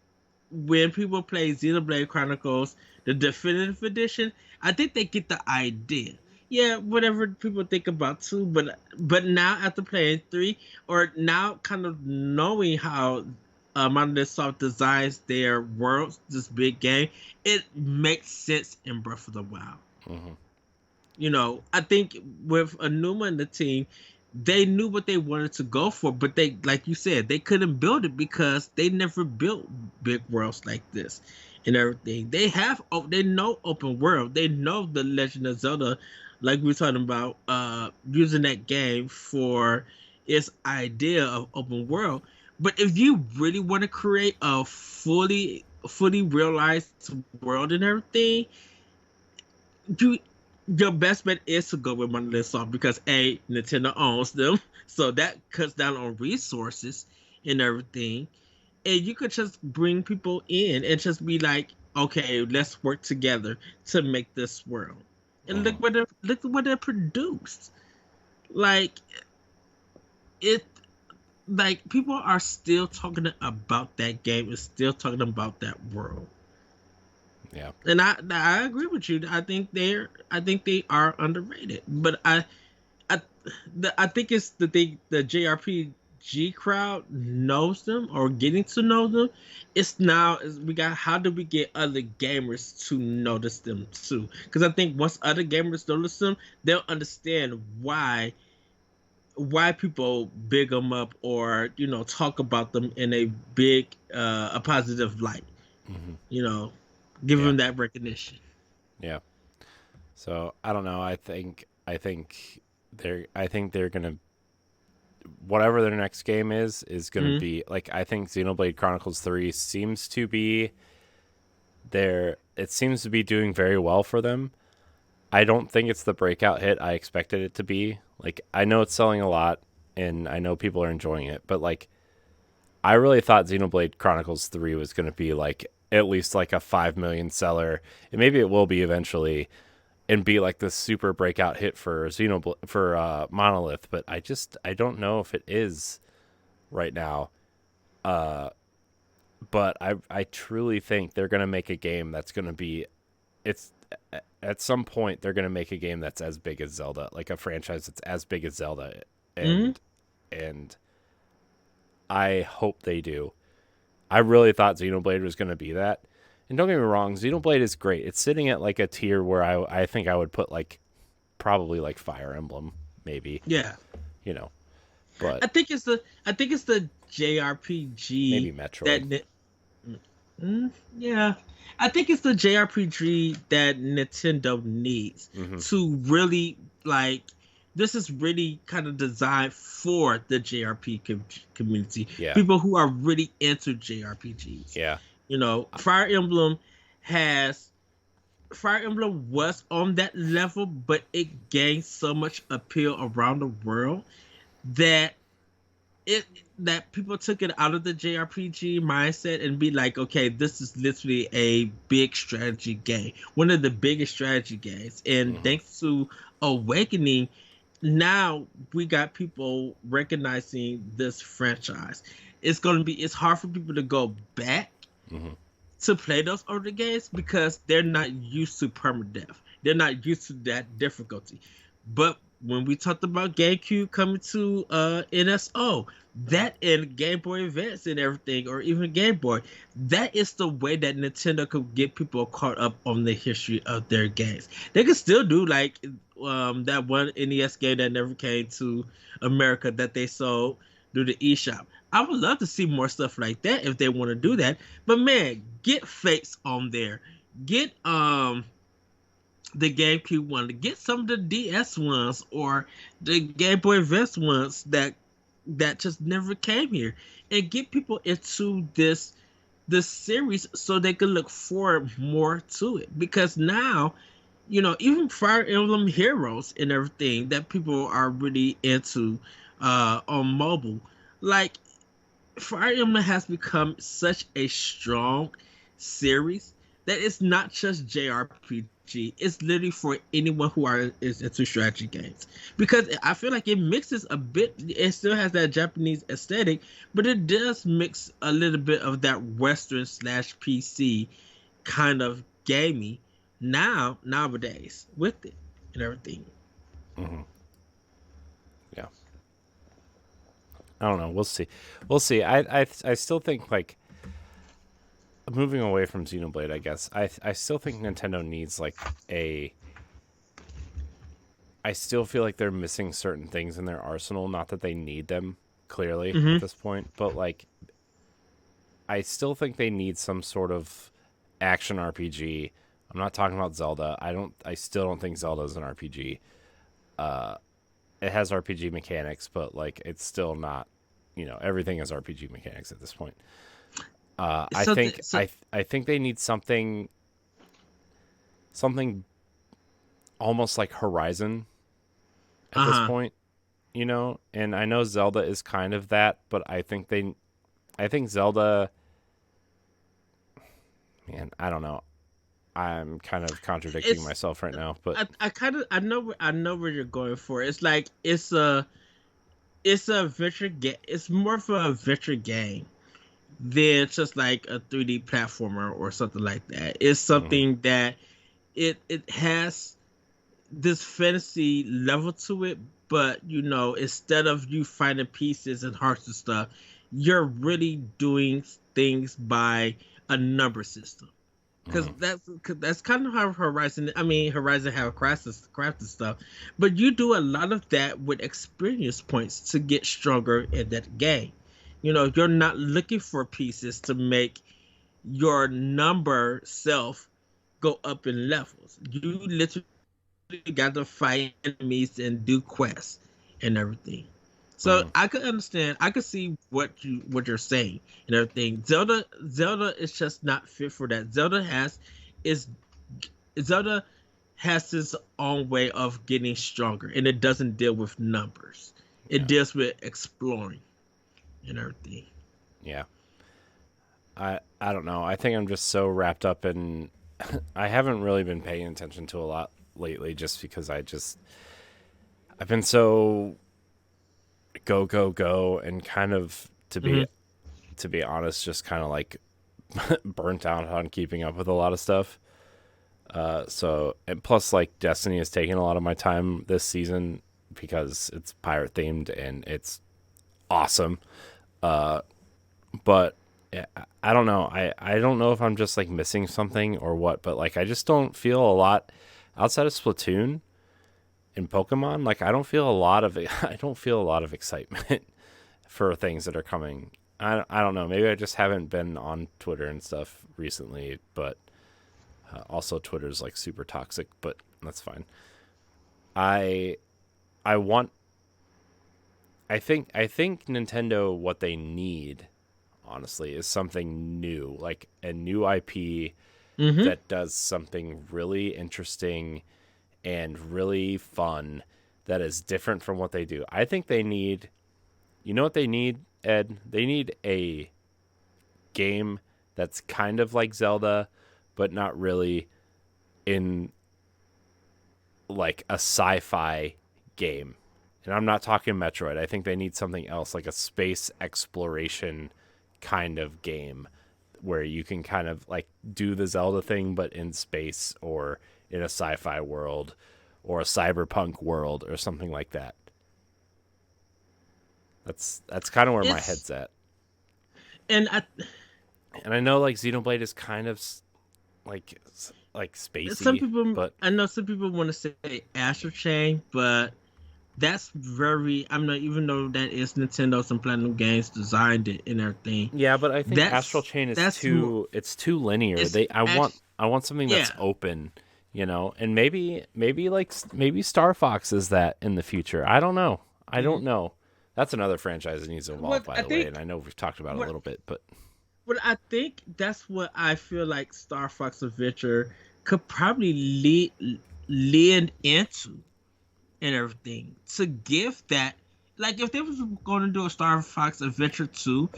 when people play Xenoblade Chronicles, the definitive edition, I think they get the idea. Yeah, whatever people think about 2, but now after playing 3, or now kind of knowing how Monolith Soft designs their worlds, this big game, it makes sense in Breath of the Wild. Mm-hmm. I think with Anuma and the team, they knew what they wanted to go for, but they, like you said, they couldn't build it because they never built big worlds like this and everything. They know open world. They know the Legend of Zelda, like we were talking about, using that game for its idea of open world. But if you really want to create a fully realized world and everything, your best bet is to go with Monolith Soft because Nintendo owns them, so that cuts down on resources and everything, and you could just bring people in and just be like, okay, let's work together to make this world. And look what they produced. Like it, like people are still talking about that game and still talking about that world. Yeah, and I agree with you. I think they are underrated, but I think it's the thing, the JRPG G crowd knows them or getting to know them. It's now we got how do we get other gamers to notice them too? Because I think once other gamers notice them, they'll understand why people big them up or talk about them in a big a positive light. Hmm. You know, give Yeah. them that recognition. Yeah. So I don't know. I think they're gonna, whatever their next game is gonna Hmm. be like, I think Xenoblade Chronicles 3 seems to be there. It seems to be doing very well for them. I don't think it's the breakout hit I expected it to be. Like, I know it's selling a lot and I know people are enjoying it, but like, I really thought Xenoblade Chronicles 3 was going to be like at least like a 5 million seller, and maybe it will be eventually, and be like this super breakout hit for Monolith, but I don't know if it is right now. Uh but I truly think they're going to make a game that's going to be, it's at some point they're going to make a game that's as big as Zelda, like a franchise that's as big as Zelda, Hmm. and I hope they do. I really thought Xenoblade was going to be that. And don't get me wrong, Xenoblade is great. It's sitting at like a tier where I think I would put like probably like Fire Emblem, maybe, Yeah, you know, but I think it's the maybe JRPG Metroid. that yeah, I think it's the JRPG that Nintendo needs Hmm. to really like. This is really kind of designed for the community, Yeah, people who are really into JRPGs. yeah. Has Fire Emblem was on that level, but it gained so much appeal around the world that it that people took it out of the JRPG mindset and be like, okay, this is literally a big strategy game, one of the biggest strategy games. And Hmm. thanks to Awakening, now we got people recognizing this franchise. It's hard for people to go back Hmm. to play those older games because they're not used to permadeath. They're not used to that difficulty. But when we talked about GameCube coming to NSO, that and Game Boy Advance and everything, or even Game Boy, that is the way that Nintendo could get people caught up on the history of their games. They could still do like that one NES game that never came to America that they sold through the eShop. I would love to see more stuff like that if they want to do that. But man, get Fates on there. Get the GameCube one. Get some of the DS ones or the Game Boy Advance ones that just never came here, and get people into this series so they can look forward more to it. Because now, even Fire Emblem Heroes and everything that people are really into on mobile, like Fire Emblem has become such a strong series that it's not just JRPG. It's literally for anyone who is into strategy games, because I feel like it mixes a bit. It still has that Japanese aesthetic, but it does mix a little bit of that Western slash PC kind of gaming nowadays with it and everything. Hmm. Yeah. I don't know. We'll see. We'll see. I still think like, moving away from Xenoblade, I guess. I still think Nintendo needs like a. I still feel like they're missing certain things in their arsenal. Not that they need them clearly at Hmm. this point, but like, I still think they need some sort of action RPG. I'm not talking about Zelda. I still don't think Zelda is an RPG. Uh, it has RPG mechanics, but like, it's still not. Everything is RPG mechanics at this point. I Something. think So, I think they need something almost like Horizon at this uh point. And I know Zelda is kind of that, but I think Zelda, man, I don't know. I'm kind of contradicting it's myself right now, but I kind of I know where you're going for. It's like it's a adventure game. It's more of a adventure game than just like a 3D platformer or something like that. It's mhm, something that it has this fantasy level to it, but instead of you finding pieces and hearts and stuff, you're really doing things by a number system. Because Mm, that's kind of how Horizon have crafted stuff, but you do a lot of that with experience points to get stronger in that game. You're not looking for pieces to make your number self go up in levels. You literally got to fight enemies and do quests and everything. So mm, I could understand. I could see what you're saying and everything. Zelda is just not fit for that. Is Zelda has its own way of getting stronger, and it doesn't deal with numbers. It yeah, deals with exploring and everything. yeah. I don't know. I think I'm just so wrapped up in. I haven't really been paying attention to a lot lately, just because I've been so go go go, and kind of Hmm. to be honest, just kind of like burnt out on keeping up with a lot of stuff. So, and plus, like, Destiny has taken a lot of my time this season because it's pirate themed and it's awesome. Uh, but yeah, I don't know. I don't know if I'm just like missing something or what, but like I just don't feel a lot outside of Splatoon and Pokemon. Like I don't feel a lot of excitement for things that are coming. I don't know. Maybe I just haven't been on Twitter and stuff recently, but also Twitter's like super toxic, but that's fine. I I want I think Nintendo, what they need honestly is something new, like a new IP Hmm. that does something really interesting and really fun that is different from what they do. I think they need, you know what they need, Ed? They need a game that's kind of like Zelda, but not really, in like a sci-fi game. And I'm not talking Metroid. I think they need something else, like a space exploration kind of game where you can kind of like do the Zelda thing but in space, or in a sci-fi world, or a cyberpunk world, or something like that. That's kind of where my It's head's at. and And I know like Xenoblade is kind of like some spacey, people. but I know some people want to say Astral Chain, but that's very. I'm not even though that is Nintendo, some Platinum Games designed it and everything. yeah, but I think Astral That's Chain is that's more. it's too linear. It's They actually I want something that's yeah. open, and maybe Star Fox is that in the future. I don't know. I Hmm. don't know. That's another franchise that needs to evolve, What by I the way, and think I know we've talked about it a what little bit, but what I think that's what I feel like Star Fox Adventure could probably lead into and everything to give that, like, if they was going to do a Star Fox Adventure 2,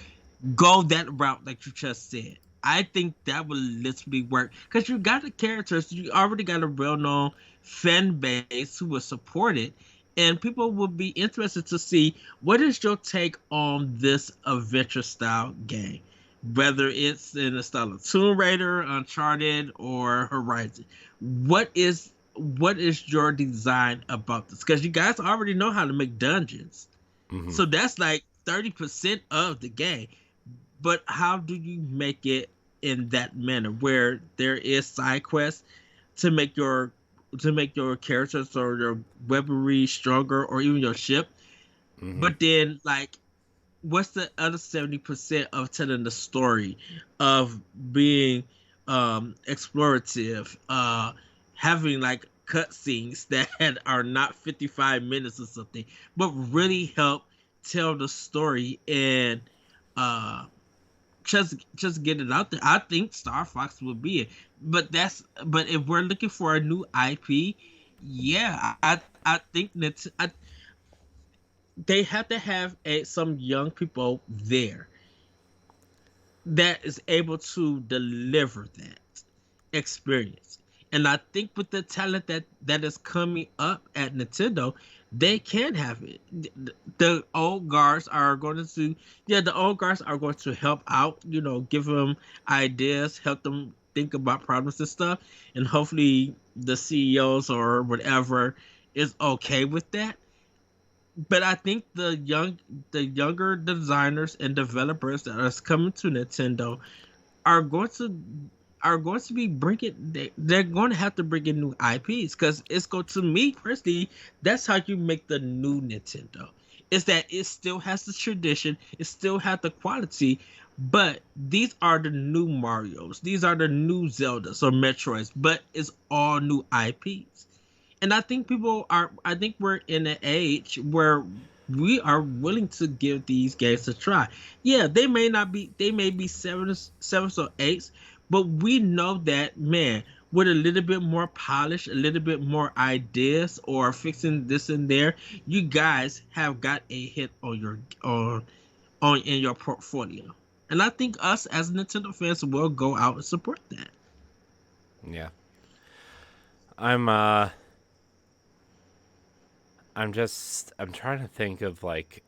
go that route like you just said. I think that would literally work because you got the characters, you already got a well-known fan base who will support it, and people will be interested to see what is your take on this adventure style game, whether it's in the style of Tomb Raider, Uncharted, or Horizon. What is your design about this? Because you guys already know how to make dungeons, mhm. so that's like 30% of the game. But how do you make it in that manner where there is side quests to make your characters or your weaponry stronger or even your ship? Mhm. But then, like, what's the other 70% of telling the story, of being explorative, having like cutscenes that are not 55 minutes or something, but really help tell the story and uh just get it out there. I think Star Fox would be it. But if we're looking for a new IP, yeah, I think that they have to have some young people there that is able to deliver that experience. And I think with the talent that is coming up at Nintendo, they can have it. The old guards are going to, yeah, the old guards are going to help out, give them ideas, help them think about problems and stuff. And hopefully the CEOs or whatever is okay with that. but I think the younger designers and developers that are coming to Nintendo are going to be bringing they're going to have to bring in new IPs because it's going to me personally. That's how you make the new Nintendo. Is that it still has the tradition, it still has the quality, but these are the new Mario's, these are the new Zeldas or Metroids, but it's all new IPs. And I think we're in an age where we are willing to give these games a try. Yeah, they may be sevens or eights, but we know that, man, with a little bit more polish, a little bit more ideas, or fixing this and there, you guys have got a hit on your on in your portfolio. And I think us as Nintendo fans will go out and support that. Yeah. I'm I'm trying to think of like,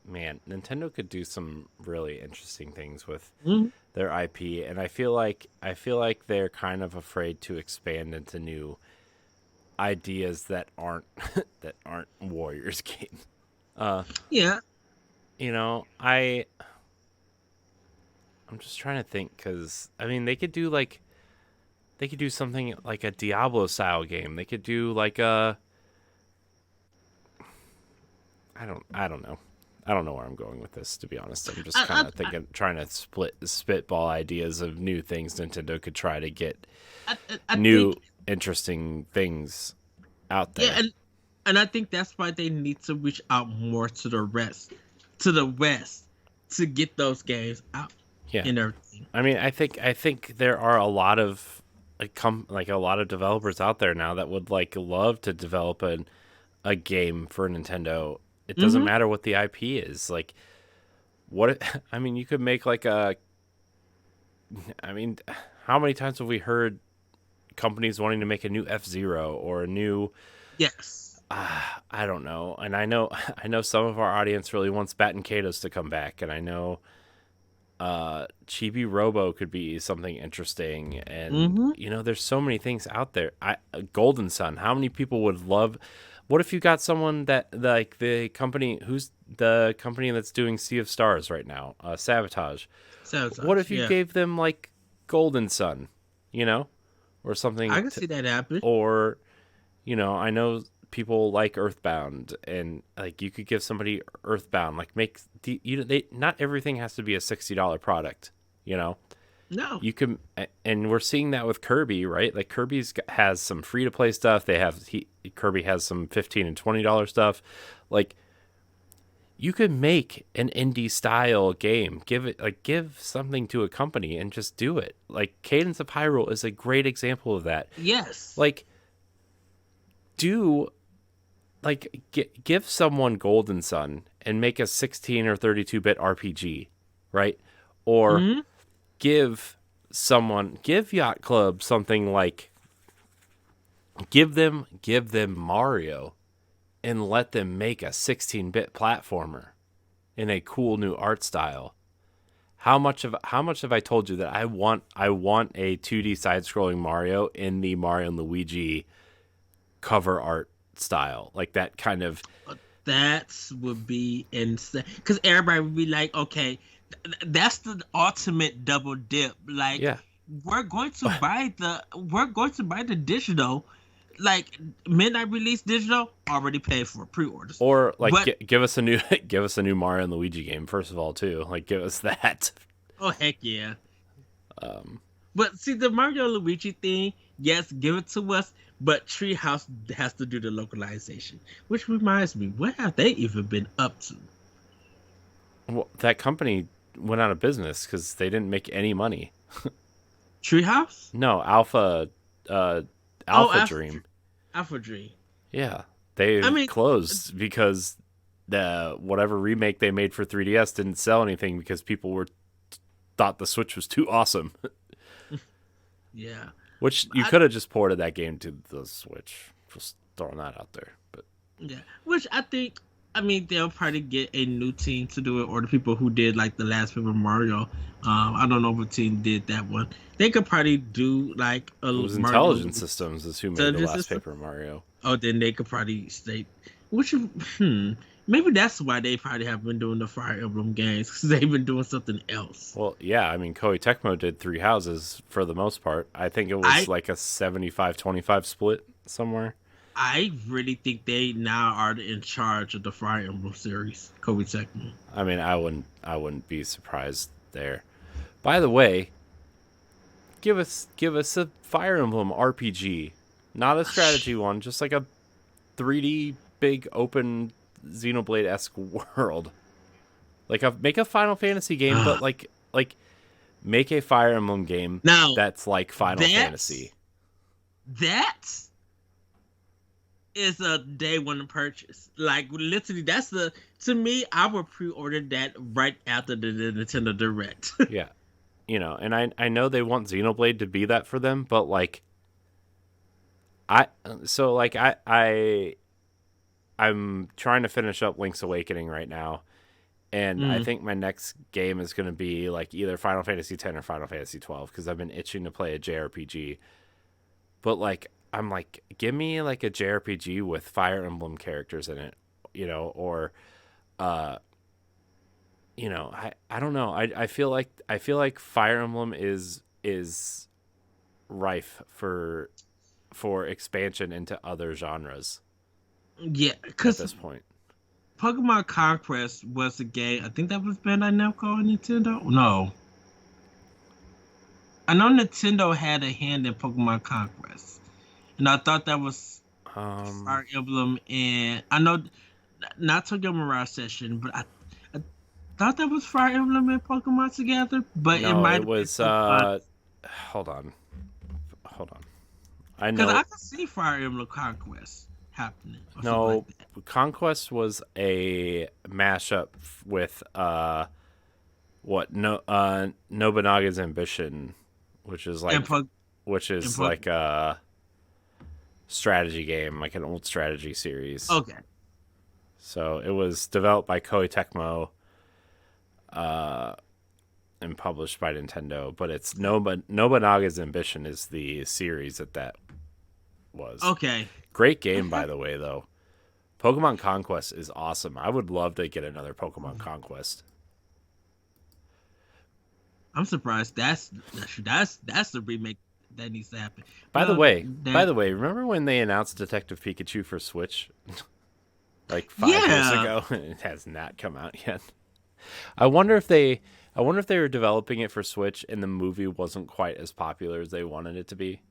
man, Nintendo could do some really interesting things with Mhm. their IP, and I feel like they're kind of afraid to expand into new ideas that aren't that aren't Warriors games. Uh, Yeah, you know, I'm just trying to think cuz I mean, they could do something like a Diablo style game. They could do like a I don't know. I don't know where I'm going with this, to be honest. I'm just kind of thinking, trying to spitball ideas of new things Nintendo could try to get I new, think interesting things out yeah, there. and I think that's why they need to reach out more to the West, to get those games out Yeah, and everything. I mean, I think there are a lot of like a lot of developers out there now that would like love to develop a game for Nintendo. It doesn't Hmm. matter what the IP is. Like, I mean, you could make like a. I mean, how many times have we heard companies wanting to make a new F-Zero or a new Yes. I don't know. And I know I know some of our audience really wants Bat and Katos to come back, and I know Chibi Robo could be something interesting, and Hmm. you know there's so many things out there. Golden Sun, how many people would love, what if you got someone that like the company who's the company that's doing Sea of Stars right now, Sabotage, what Sabotage. if you Yeah, gave them like Golden Sun, you know, or I something can see that happen. or you know, I know people like Earthbound, and like you could give somebody Earthbound, like make you know, they not everything has to be a $60 product, you know. No. You can, and we're seeing that with Kirby, right? Like has some free to play stuff. Kirby has some $15 and $20 stuff. Like you could make an indie style game, give something to a company and just do it. Like Cadence of Hyrule is a great example of that. Yes. Like do give someone Golden Sun and make a 16 or 32-bit RPG, right? Or Hmm. give Yacht Club something like give them Mario and let them make a 16-bit platformer in a cool new art style. How much have I told you that I want a 2D side-scrolling Mario in the Mario and Luigi cover art style, like that kind of That would be insane. Because everybody would be like, okay, that's the ultimate double dip. Like, yeah. we're going to buy the digital, like midnight release digital, already paid for pre-orders. Or like But give us a new give us a new Mario and Luigi game first of all too. Like give us that. oh heck yeah. Um, But see, the Mario Luigi thing, yes, give it to us. But Treehouse has to do the localization, which reminds me, what have they even been up to? well, that company went out of business because they didn't make any money. Treehouse? No, uh, Oh, Alpha Dream. Alpha Dream. Yeah, I they mean, closed because the whatever remake they made for 3DS didn't sell anything because people were thought the Switch was too awesome. yeah. Which you I, could have just ported that game to the Switch. Just throwing that out there, but. yeah. Which I think, I mean, they'll probably get a new team to do it, or the people who did like the last Paper Mario. I don't know what team did that one. They could probably do like a It was Mario Intelligent Systems is who made the Intelligent last System. Paper Mario. Oh, then they could probably stay. which maybe that's why they probably have been doing the Fire Emblem games because they've been doing something else. Well, yeah, I mean, Koei Tecmo did Three Houses for the most part. I think it was I like a 75-25 split somewhere. I really think they now are in charge of the Fire Emblem series. Koei Tecmo. I mean, I wouldn't be surprised there. By the way, give us a Fire Emblem RPG, not a strategy one, just like a 3D big open Xenoblade esque world. Make a Final Fantasy game, but like make a Fire Emblem game Now that's like Final that's Fantasy. that is a day one purchase. Like literally, that's the to me. I would pre-order that right after the Nintendo Direct. Yeah, and I know they want Xenoblade to be that for them, but like I so like I'm trying to finish up Link's Awakening right now. And I think my next game is going to be like either Final Fantasy X or Final Fantasy 12 because I've been itching to play a JRPG. But like I'm like, give me like a JRPG with Fire Emblem characters in it, or I don't know. I feel like Fire Emblem is rife for expansion into other genres Yeah, at because this point. Pokemon Conquest was a game. I think that was banned by Namco or Nintendo. No, I know Nintendo had a hand in Pokemon Conquest, and I thought that was Um Fire Emblem. And I know not Tokyo Mirage Session, but I thought that was Fire Emblem and Pokemon together. But it no, might it have been was Pokemon hold on. Hold on. I because I know. can see Fire Emblem Conquest happening or something No, like that. Conquest was a mashup with what no Nobunaga's Ambition, which is like And, po- which and is po- like a strategy game, like an old strategy series. okay, So it was developed by Koei Tecmo and published by Nintendo, but it's Nobunaga's Ambition is the series that was. okay. Great game, by the way, though. Pokemon Conquest is awesome. I would love to get another Pokemon Conquest. I'm surprised that's the remake that needs to happen. By the Well, way, that remember when they announced Detective Pikachu for Switch like 5 years yeah, ago? It has not come out yet. I wonder if they were developing it for Switch and the movie wasn't quite as popular as they wanted it to be.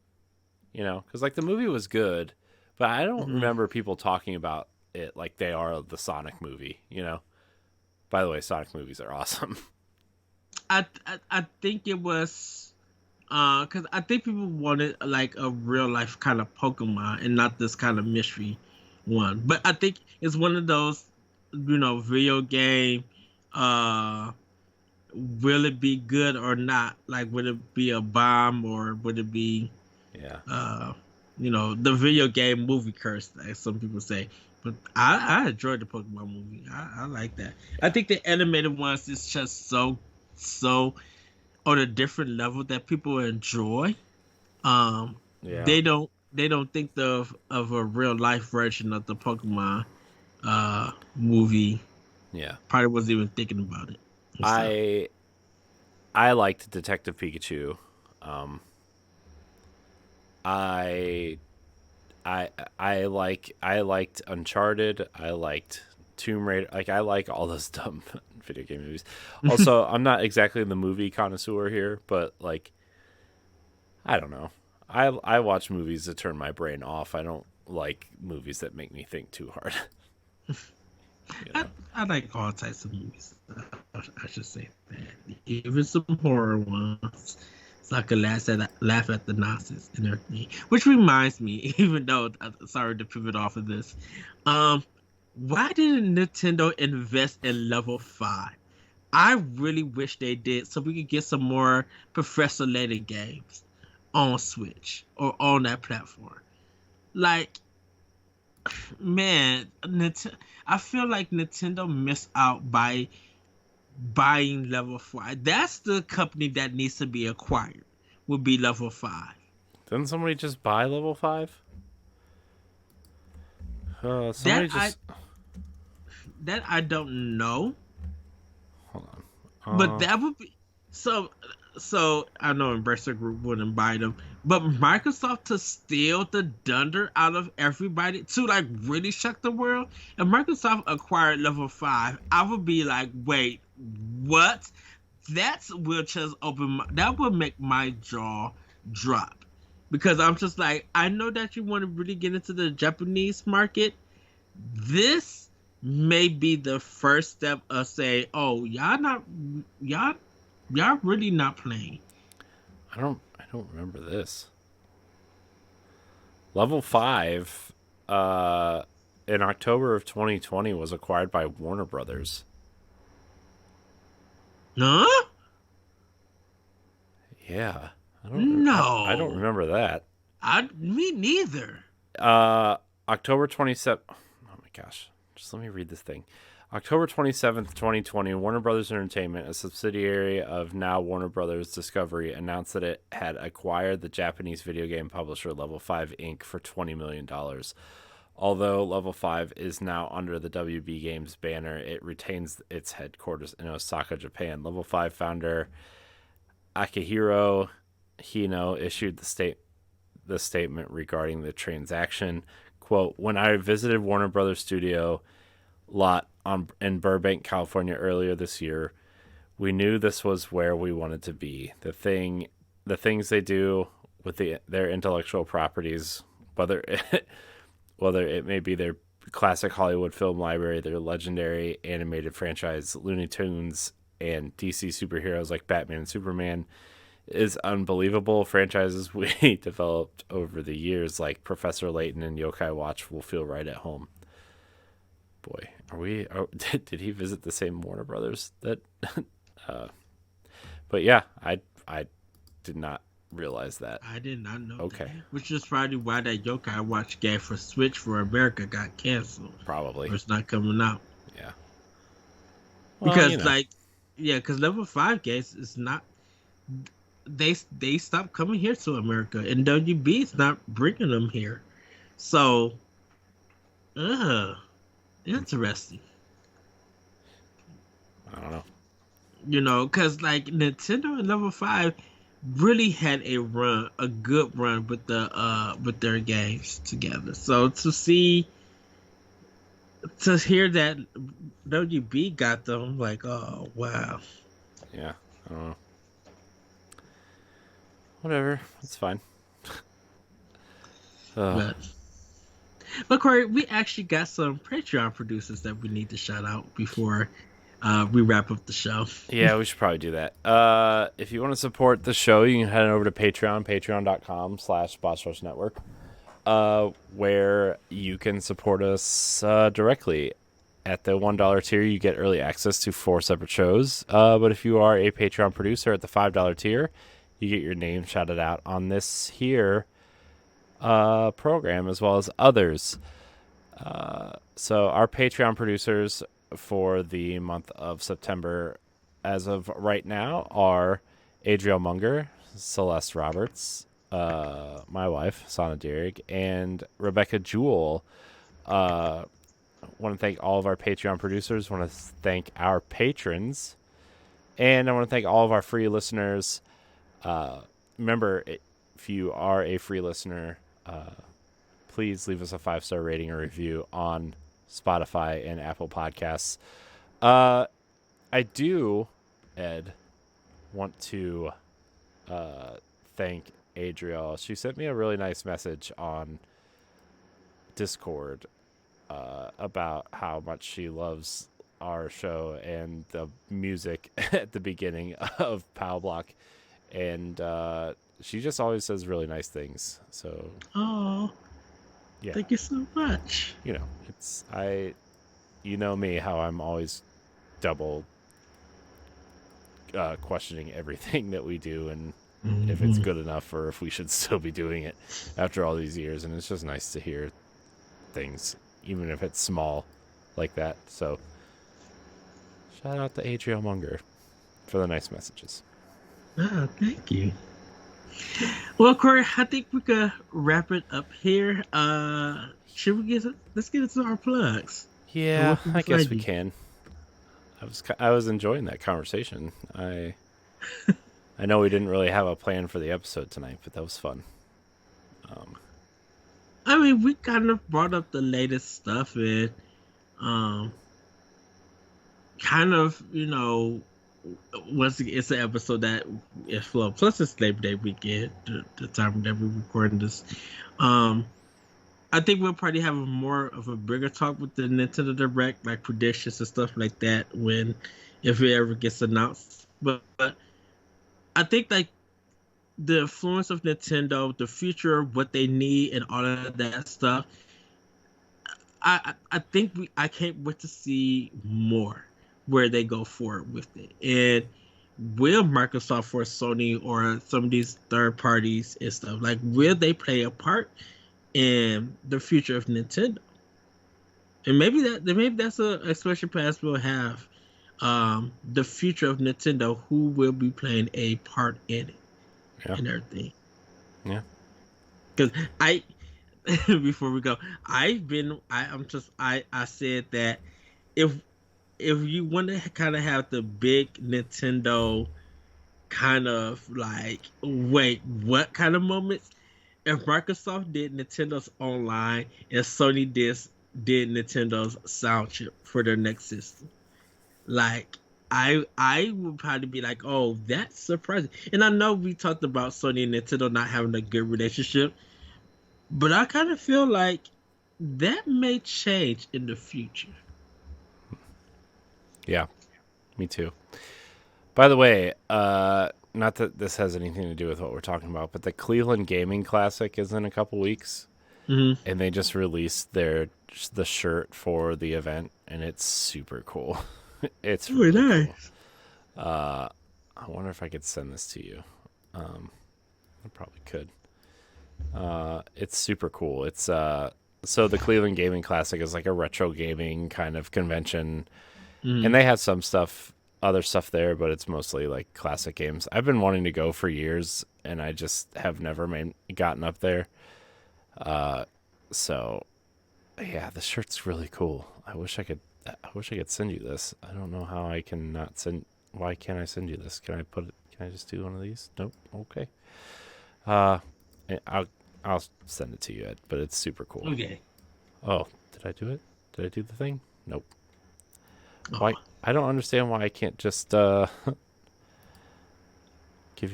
Because like the movie was good, but I don't mhm. remember people talking about it like they are the Sonic movie. By the way, Sonic movies are awesome. I think it was because I think people wanted like a real life kind of Pokemon and not this kind of mystery one. But I think it's one of those video game. Uh, will it be good or not? Like, would it be a bomb or would it be Yeah. the video game movie curse, as some people say. But I enjoyed the Pokemon movie. I like that. I think the animated ones is just so on a different level that people enjoy. Um, Yeah. they don't think of a real life version of the Pokemon movie. Yeah. Probably wasn't even thinking about it. And stuff. I liked Detective Pikachu. Um, I I liked Uncharted. I liked Tomb Raider. Like I like all those dumb video game movies. Also, I'm not exactly the movie connoisseur here, but like I don't know. I watch movies that turn my brain off. I don't like movies that make me think too hard. you I, know? I like all types of movies. I should say that. Even some horror ones. So I could laugh at the nonsense and everything. Which reminds me, even though sorry to pivot off of this, why didn't Nintendo invest in Level 5? I really wish they did so we could get some more Professor Layton games on Switch or on that platform. Like, man, I feel like Nintendo missed out by buying Level 5. That's the company that needs to be acquired. Would be Level 5. Didn't somebody just buy Level 5? Somebody That I just that I don't know, hold but on. that would be so. So I know Embracer Group wouldn't buy them, but Microsoft to steal the dunder out of everybody to like really shock the world. And Microsoft acquired Level 5, I would be like, wait, what? That's will just that would make my jaw drop because I'm just like, I know that you want to really get into the Japanese market. This may be the first step of saying, oh, y'all y'all really not playing. I don't remember this. Level 5 uh in October of 2020 was acquired by Warner Brothers. Huh? Yeah. I don't No. remember that. Me neither. Uh October 27th. Oh my gosh. Just let me read this thing. October 27th, 2020, Warner Brothers Entertainment, a subsidiary of now Warner Brothers Discovery, announced that it had acquired the Japanese video game publisher Level 5 Inc. for $20 million. Although Level 5 is now under the WB Games banner, it retains its headquarters in Osaka, Japan. Level 5 founder Akihiro Hino issued the statement regarding the transaction. Quote, when I visited Warner Brothers Studio lot in Burbank, California earlier this year, we knew this was where we wanted to be. The things they do with their intellectual properties, whether it may be their classic Hollywood film library, their legendary animated franchise Looney Tunes, and DC superheroes like Batman and Superman, is unbelievable. Franchises we developed over the years like Professor Layton and Yokai Watch will feel right at home. Boy, did he visit the same Warner Brothers that but yeah, I did not realize that. I did not know Okay. that. Which is probably why that Yokai Watch game for Switch for America got canceled. Probably. Or it's not coming out. Yeah. Well, Because because Level 5 games is not they stopped coming here to America and WB is not bringing them here. So interesting. I don't know. Because like Nintendo and Level 5 really had a good run with their games together. So to hear that WB got them, like, oh wow. Yeah, I don't know. Whatever, it's fine. But Corey, we actually got some Patreon producers that we need to shout out before we wrap up the show. Yeah, we should probably do that. If you want to support the show, you can head over to patreon.com/BossRushNetwork, where you can support us directly. At the $1 tier, you get early access to 4 separate shows. But if you are a Patreon producer at the $5 tier, you get your name shouted out on this here program as well as others. So our Patreon producers for the month of September, as of right now, are Adriel Munger, Celeste Roberts, my wife, Sana Dierig, and Rebecca Jewell. I want to thank all of our Patreon producers. I want to thank our patrons. And I want to thank all of our free listeners. Remember, if you are a free listener, please leave us a 5-star rating or review on Spotify and Apple Podcasts. I do, Ed, want to thank Adriel. She sent me a really nice message on Discord about how much she loves our show and the music at the beginning of Pow Block. And she just always says really nice things. So, oh, yeah. Thank you so much. You know me, how I'm always double questioning everything that we do and if it's good enough or if we should still be doing it after all these years. And it's just nice to hear things, even if it's small like that. So shout out to Adriel Munger for the nice messages. Oh, thank you. Well, Corey, I think we could wrap it up here. Should we let's get into our plugs. Yeah, I guess we can. I was enjoying that conversation. I know we didn't really have a plan for the episode tonight, but that was fun. I mean, we kind of brought up the latest stuff and kind of, it's an episode that is flow. Plus, it's Labor Day weekend, the time that we're recording this. I think we'll probably have more of a bigger talk with the Nintendo Direct, like predictions and stuff like that, if it ever gets announced. But I think like the influence of Nintendo, the future, what they need, and all of that stuff. I think I can't wait to see more where they go forward with it. And will Microsoft or Sony or some of these third parties and stuff, like, will they play a part in the future of Nintendo? And maybe that's a expansion pass we'll have. The future of Nintendo, who will be playing a part in it, and everything. Yeah. Because before we go, I said that if you want to kind of have the big Nintendo kind of like, wait, what kind of moments? If Microsoft did Nintendo's online and Sony did Nintendo's sound chip for their next system, like, I would probably be like, oh, that's surprising. And I know we talked about Sony and Nintendo not having a good relationship, but I kind of feel like that may change in the future. Yeah, me too. By the way, not that this has anything to do with what we're talking about, but the Cleveland Gaming Classic is in a couple weeks, and they just released the shirt for the event, and it's super cool. It's really nice. Cool. I wonder if I could send this to you. I probably could. It's super cool. It's so the Cleveland Gaming Classic is like a retro gaming kind of convention, and they have some other stuff there, but it's mostly like classic games. I've been wanting to go for years, and I just have never gotten up there. So yeah, the shirt's really cool. I wish I could send you this. I don't know how I can not send. Why can't I send you this? Can I just do one of these? Nope. Okay. I'll send it to you, Ed, but it's super cool. Okay. Oh, did I do it? Did I do the thing? Nope. Why? I don't understand why I can't just give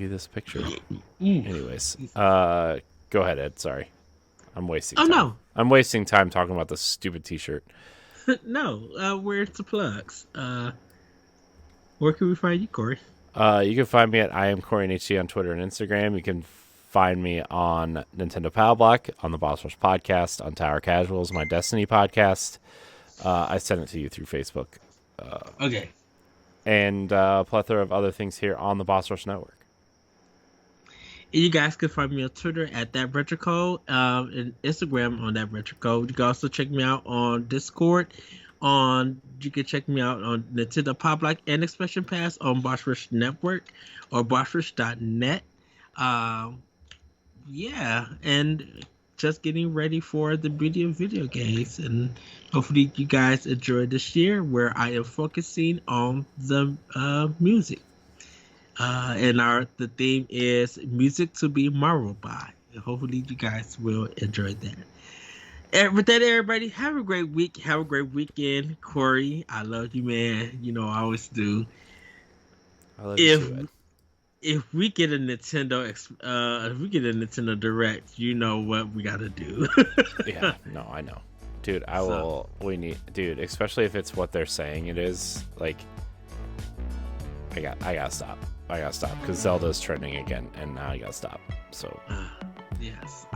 you this picture. Anyways, go ahead, Ed. Sorry, I'm wasting. time. No, I'm wasting time talking about this stupid T-shirt. No, where's the plugs? Where can we find you, Corey? You can find me at I am Corey NHC on Twitter and Instagram. You can find me on Nintendo Power Block, on the Boss Rush Podcast, on Tower Casuals, my Destiny podcast. I sent it to you through Facebook. Okay. And a plethora of other things here on the Boss Rush Network. You guys can find me on Twitter at that retrocode, and Instagram on that retrocode. You can also check me out on Discord. You can check me out on Nintendo Pop Block and Expression Pass on Boss Rush Network or bossrush.net. Yeah, and just getting ready for the beauty of video games, and hopefully you guys enjoy this year where I am focusing on the music. And the theme is music to be marveled by. And hopefully you guys will enjoy that. And with that, everybody, have a great week. Have a great weekend. Corey, I love you, man. You know I always do. I love you too, Ed. If we get a Nintendo Direct, you know what we gotta do. Yeah, no, I know. Dude, dude, especially if it's what they're saying it is, like, I gotta stop. I gotta stop because Zelda's trending again, and now I gotta stop. So, yes,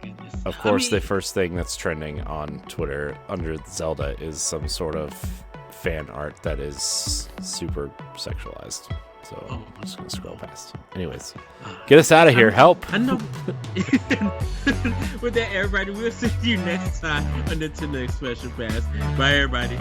goodness. Of course, the first thing that's trending on Twitter under Zelda is some sort of fan art that is super sexualized. So I'm just gonna scroll past. Anyways, get us out of here. Help! I know. With that, everybody, we'll see you next time on Nintendo Expression Pass. Bye, everybody.